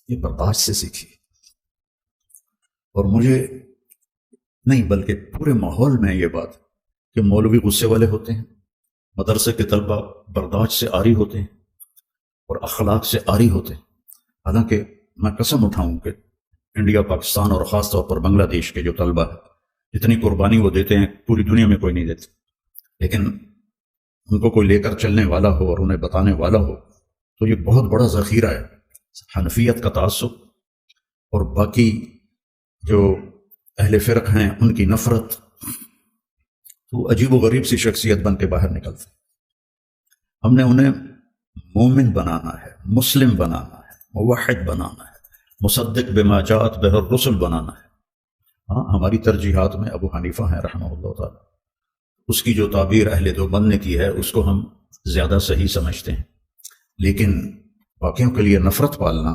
یہ برداشت سے سیکھی، اور مجھے نہیں بلکہ پورے ماحول میں یہ بات کہ مولوی غصے والے ہوتے ہیں، مدرسے کے طلبہ برداشت سے عاری ہوتے ہیں اور اخلاق سے عاری ہوتے ہیں. حالانکہ میں قسم اٹھاؤں کہ انڈیا، پاکستان اور خاص طور پر بنگلہ دیش کے جو طلبہ ہیں، اتنی قربانی وہ دیتے ہیں پوری دنیا میں کوئی نہیں دیتے. لیکن ان کو کوئی لے کر چلنے والا ہو اور انہیں بتانے والا ہو تو یہ بہت بڑا ذخیرہ ہے. حنفیت کا تعصب اور باقی جو اہل فرق ہیں ان کی نفرت، تو عجیب و غریب سی شخصیت بن کے باہر نکلتے. ہم نے انہیں مومن بنانا ہے، مسلم بنانا ہے، موحد بنانا ہے، مصدق بما جاءت بہ الرسل بنانا ہے. ہاں، ہماری ترجیحات میں ابو حنیفہ ہیں رحمہ اللہ تعالی، اس کی جو تعبیر اہل دیوبند نے کی ہے اس کو ہم زیادہ صحیح سمجھتے ہیں. لیکن باقیوں کے لیے نفرت پالنا،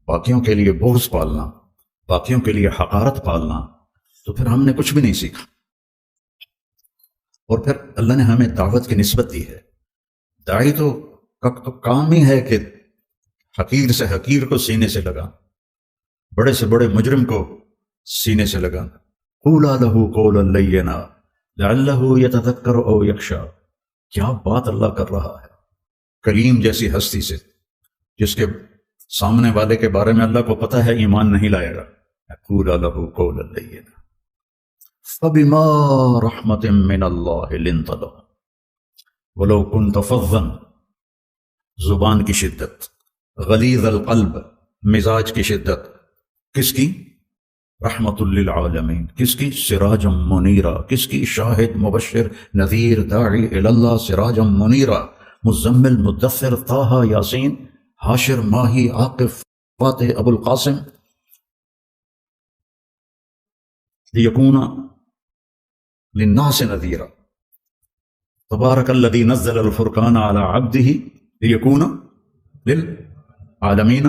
باقیوں کے لیے بغض پالنا، باقیوں کے لیے حقارت پالنا، تو پھر ہم نے کچھ بھی نہیں سیکھا. اور پھر اللہ نے ہمیں دعوت کی نسبت دی ہے. داعی تو کام ہی ہے کہ حقیر سے حقیر کو سینے سے لگا، بڑے سے بڑے مجرم کو سینے سے لگا. قولا لہ قولا لینا لعلہ یتذکر او یخشی. کیا بات اللہ کر رہا ہے کلیم جیسی ہستی سے، جس کے سامنے والے کے بارے میں اللہ کو پتہ ہے ایمان نہیں لائے گا. قولا لہ قولا لینا فبما رحمت من اللہ لنت لهم ولو كنت فظا. زبان کی شدت، غلیظ القلب، مزاج کی شدت، کس کی؟ رحمت للعالمین. کس کی؟ سراجا منیرا. کس کی؟ شاہد، مبشر، نذیر، داعی الی اللہ، سراجا منیرا، مزمل، مدثر، طٰہٰ، یاسین، حاشر، ماہی، عاقف، فاتح، ابو القاسم. لیکون للناس نذیرا. تبارک الذی نزل الفرقان علی عبدہ لیکون للعالمین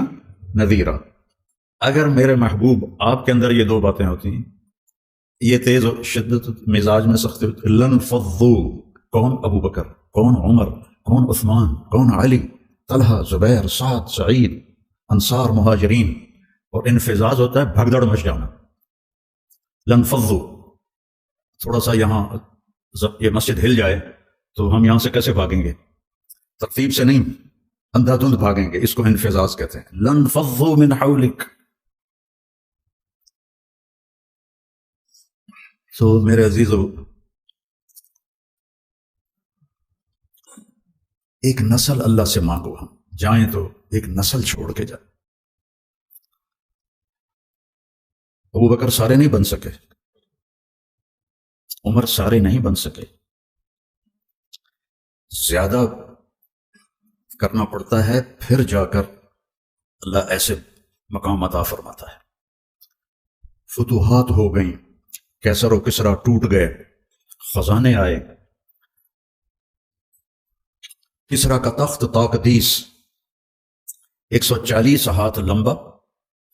نذیرا. اگر میرے محبوب آپ کے اندر یہ دو باتیں ہوتی ہیں، یہ تیز و شدت مزاج میں سختی ہوتی، لنفضوا. کون؟ ابو بکر، کون؟ عمر، کون؟ عثمان، کون؟ علی، طلحہ، زبیر، سعد، سعید، انصار، مہاجرین. اور انفزاز ہوتا ہے بھگدڑ مچ جانا. لنفضوا. تھوڑا سا یہاں یہ مسجد ہل جائے تو ہم یہاں سے کیسے بھاگیں گے؟ ترتیب سے نہیں، اندھا دھند بھاگیں گے. اس کو انفزاز کہتے ہیں. لنفضوا من حولک. تو میرے عزیزو، ایک نسل اللہ سے مانگو. ہم جائیں تو ایک نسل چھوڑ کے جائیں. ابو بکر سارے نہیں بن سکے، عمر سارے نہیں بن سکے، زیادہ کرنا پڑتا ہے، پھر جا کر اللہ ایسے مقام عطا فرماتا ہے. فتوحات ہو گئیں، کیسر و کسرا ٹوٹ گئے، خزانے آئے. کسرا کا تخت تاقدیس 140 ہاتھ لمبا،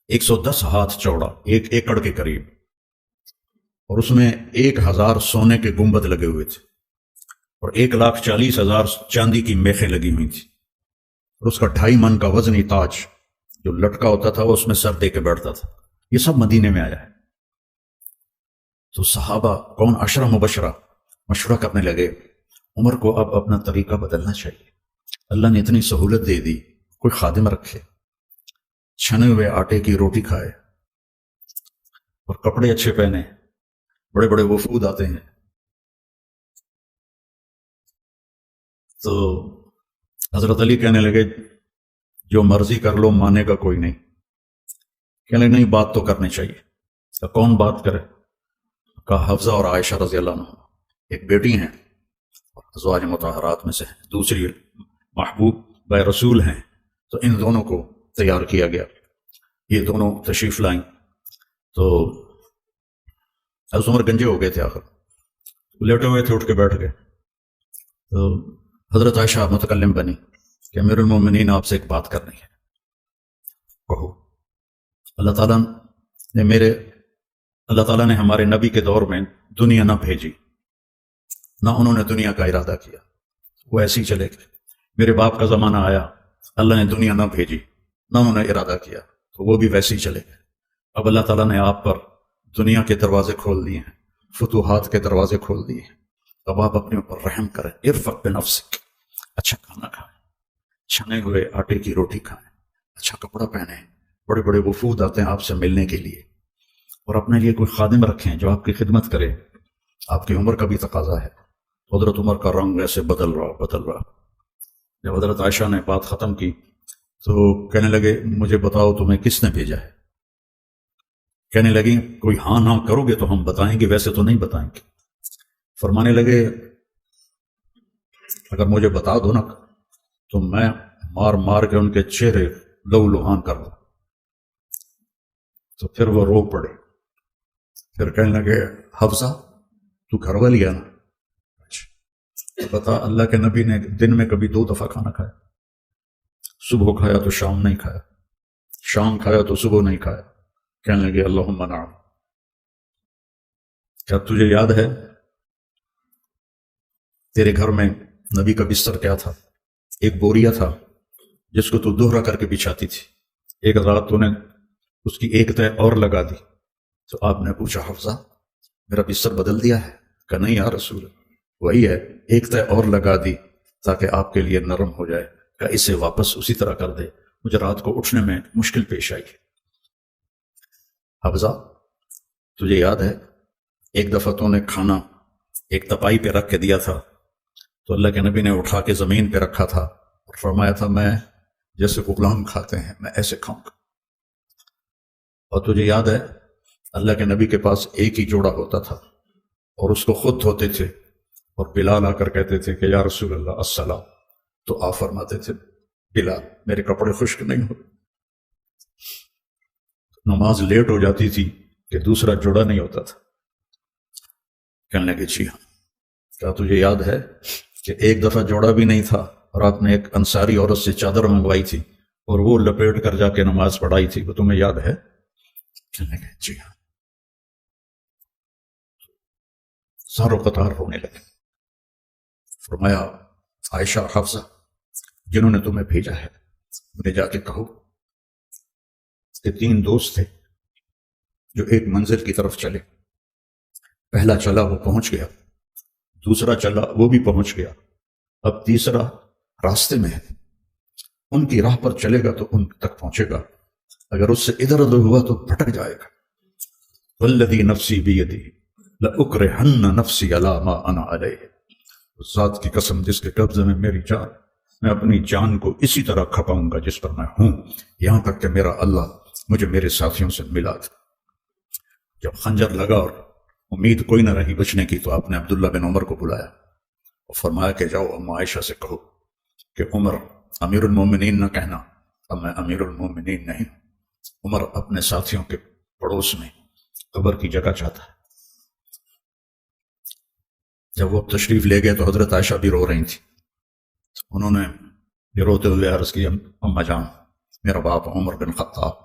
110 ہاتھ چوڑا، 1 ایکڑ کے قریب، اور اس میں 1000 سونے کے گنبد لگے ہوئے تھے، اور 1,40,000 چاندی کی میخیں لگی ہوئی تھی، اور اس کا 2.5 من کا وزنی تاج جو لٹکا ہوتا تھا وہ اس میں سر دے کے بیٹھتا تھا. یہ سب مدینے میں آیا ہے. تو صحابہ کون؟ 10 مبشرہ مشورہ کرنے لگے، عمر کو اب اپنا طریقہ بدلنا چاہیے. اللہ نے اتنی سہولت دے دی، کوئی خادم رکھے، چھنے ہوئے آٹے کی روٹی کھائے، اور کپڑے اچھے پہنے. بڑے بڑے وفود آتے ہیں. تو حضرت علی کہنے لگے جو مرضی کر لو، مانے گا کوئی نہیں. کہنے لگے نہیں، بات تو کرنی چاہیے. تو کون بات کرے؟ کہا حفصہ اور عائشہ رضی اللہ عنہ، ایک بیٹی ہیں، ازواج مطہرات میں سے، دوسری محبوب بے رسول ہیں. تو ان دونوں کو تیار کیا گیا. یہ دونوں تشریف لائیں. تو حضرت عمر گنجے ہو گئے تھے، آخر لیٹے ہوئے تھے، اٹھ کے بیٹھ گئے. تو حضرت عائشہ متکلم بنی کہ امیر المومنین آپ سے ایک بات کرنی ہے. کہو. اللہ تعالیٰ نے ہمارے نبی کے دور میں دنیا نہ بھیجی، نہ انہوں نے دنیا کا ارادہ کیا، وہ ایسے ہی چلے گئے. میرے باپ کا زمانہ آیا، اللہ نے دنیا نہ بھیجی، نہ انہوں نے ارادہ کیا، تو وہ بھی ویسے ہی چلے گئے۔ اب اللہ تعالیٰ نے آپ پر دنیا کے دروازے کھول دیے ہیں، فتوحات کے دروازے کھول دیے ہیں۔ اب آپ اپنے اوپر رحم کریں، ارفق بنفسک، اچھا کھانا کھائیں، چھنے ہوئے آٹے کی روٹی کھائیں، اچھا کپڑا پہنیں، بڑے بڑے وفود آتے ہیں آپ سے ملنے کے لیے، اور اپنے لیے کوئی خادم رکھیں جو آپ کی خدمت کرے۔ آپ کی عمر کا بھی تقاضا ہے۔ حضرت عمر کا رنگ ایسے بدل رہا۔ جب حضرت عائشہ نے بات ختم کی تو کہنے لگے مجھے بتاؤ تمہیں کس نے بھیجا ہے؟ کہنے لگی کوئی ہاں نہ کرو گے تو ہم بتائیں گے، ویسے تو نہیں بتائیں گے۔ فرمانے لگے اگر مجھے بتا دو نا تو میں مار مار کے ان کے چہرے لہو لہان کر دوں۔ تو پھر وہ رو پڑے، پھر کہنے لگے حفصہ تو گھر والی ہے نا؟ اچھا بتا، اللہ کے نبی نے دن میں کبھی 2 دفعہ کھانا کھایا؟ صبح کھایا تو شام نہیں کھایا، شام کھایا تو صبح نہیں کھایا۔ کہنے لگے اللہم نعم۔ کیا تجھے یاد ہے تیرے گھر میں نبی کا بستر کیا تھا؟ ایک بوریا تھا جس کو تو دوہرا کر کے بچھاتی تھی، ایک رات تو نے اس کی ایک تہہ اور لگا دی۔ تو آپ نے پوچھا حفصہ میرا بستر بدل دیا ہے؟ کہ نہیں یا رسول، وہی ہے، ایک تہہ اور لگا دی تاکہ آپ کے لیے نرم ہو جائے۔ کہ اسے واپس اسی طرح کر دے، مجھے رات کو اٹھنے میں مشکل پیش آئی۔ حفصہ تجھے یاد ہے ایک دفعہ تو نے کھانا ایک تپائی پہ رکھ کے دیا تھا تو اللہ کے نبی نے اٹھا کے زمین پہ رکھا تھا اور فرمایا تھا میں جیسے غلام کھاتے ہیں میں ایسے کھاؤں گا۔ اور تجھے یاد ہے اللہ کے نبی کے پاس ایک ہی جوڑا ہوتا تھا اور اس کو خود دھوتے تھے، اور بلال آ کر کہتے تھے کہ یا رسول اللہ السلام، تو آپ فرماتے تھے بلال میرے کپڑے خشک نہیں ہو۔ نماز لیٹ ہو جاتی تھی کہ دوسرا جوڑا نہیں ہوتا تھا۔ کہنے لگے جی ہاں۔ کیا تجھے یاد ہے کہ ایک دفعہ جوڑا بھی نہیں تھا اور آپ نے ایک انصاری عورت سے چادر منگوائی تھی اور وہ لپیٹ کر جا کے نماز پڑھائی تھی، وہ تمہیں یاد ہے؟ کہنے لگے جی ہاں۔ سارو قطار ہونے لگے۔ فرمایا عائشہ حفصہ جنہوں نے تمہیں بھیجا ہے انہیں جا کے کہو کہ 3 دوست تھے جو ایک منزل کی طرف چلے، پہلا چلا وہ پہنچ گیا، دوسرا چلا وہ بھی پہنچ گیا، اب تیسرا راستے میں ہے، ان کی راہ پر چلے گا تو ان تک پہنچے گا، اگر اس سے ادھر ادھر ہوا تو بھٹک جائے گا۔ والذی نفسی بیدی لأکرہن نفسی علی ما انا علیہ، اس ذات کی قسم جس کے قبضے میں میری جان، میں اپنی جان کو اسی طرح کھپاؤں گا جس پر میں ہوں، یہاں تک کہ میرا اللہ مجھے میرے ساتھیوں سے ملا تھا۔ جب خنجر لگا اور امید کوئی نہ رہی بچنے کی تو آپ نے عبداللہ بن عمر کو بلایا اور فرمایا کہ جاؤ ام عائشہ سے کہو کہ عمر امیر المومنین نہ کہنا، اب میں امیر المومنین نہیں ہوں۔ عمر اپنے ساتھیوں کے پڑوس میں قبر کی جگہ چاہتا ہے۔ جب وہ تشریف لے گئے تو حضرت عائشہ بھی رو رہی تھی، انہوں نے یہ روتے ہوئے عرض کی اماں جان میرا باپ عمر بن خطاب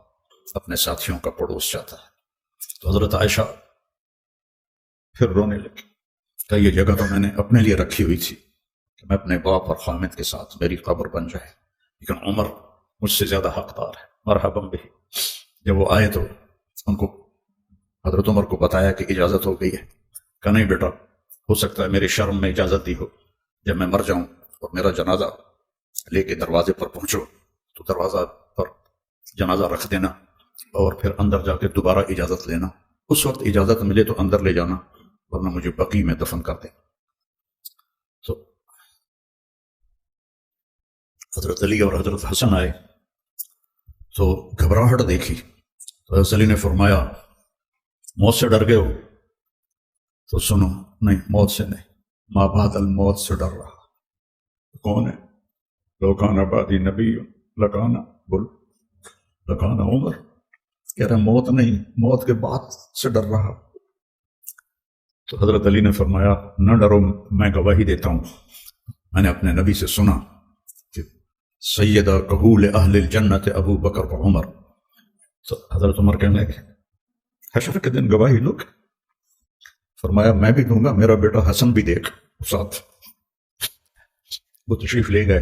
اپنے ساتھیوں کا پڑوس چاہتا ہے۔ تو حضرت عائشہ پھر رونے لگی کہ یہ جگہ تو میں نے اپنے لیے رکھی ہوئی تھی کہ میں اپنے باپ اور خامد کے ساتھ میری قبر بن جائے، لیکن عمر مجھ سے زیادہ حقدار ہے، مرحبا بھی۔ جب وہ آئے تو ان کو حضرت عمر کو بتایا کہ اجازت ہو گئی ہے۔ کہ نہیں بیٹا، ہو سکتا ہے میری شرم میں اجازت دی ہو، جب میں مر جاؤں اور میرا جنازہ لے کے دروازے پر پہنچو تو دروازہ پر جنازہ رکھ دینا اور پھر اندر جا کے دوبارہ اجازت لینا، اس وقت اجازت ملے تو اندر لے جانا ورنہ مجھے بقیع میں دفن کر دیں۔ تو حضرت علی اور حضرت حسن آئے تو گھبراہٹ دیکھی تو حضرت علی نے فرمایا موت سے ڈر گئے ہو؟ تو سنو نہیں، موت سے نہیں، ما بعد الموت سے ڈر رہا۔ کون ہے؟ لو کان بعدی نبی لکانا، بول لکانا عمر، کہہ رہا موت نہیں، موت کے بعد سے ڈر رہا۔ تو حضرت علی نے فرمایا نہ ڈرو، میں گواہی دیتا ہوں، میں نے اپنے نبی سے سنا کہ سیدہ کہول اہل الجنت ابو بکر و عمر۔ تو حضرت عمر کہنے لگے حشر کے دن گواہی لوگ؟ فرمایا میں بھی دوں گا، میرا بیٹا حسن بھی دیکھ ساتھ۔ وہ تشریف لے گئے،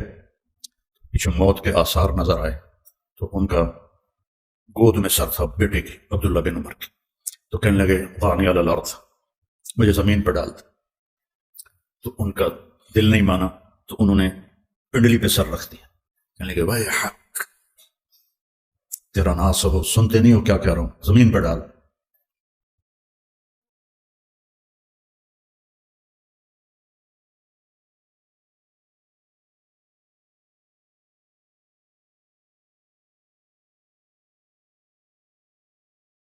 پیچھے موت کے آثار نظر آئے تو ان کا گود میں سر تھا بیٹے کی، عبداللہ بن عمر کی، تو کہنے لگے غانی علی الارض، مجھے زمین پر ڈال دے۔ تو ان کا دل نہیں مانا، تو انہوں نے پنڈلی پہ سر رکھ دیا، کہنے لگے بھائی حق، تیرا ناس ہو، سنتے نہیں ہو کیا کہہ رہا ہوں، زمین پر ڈال۔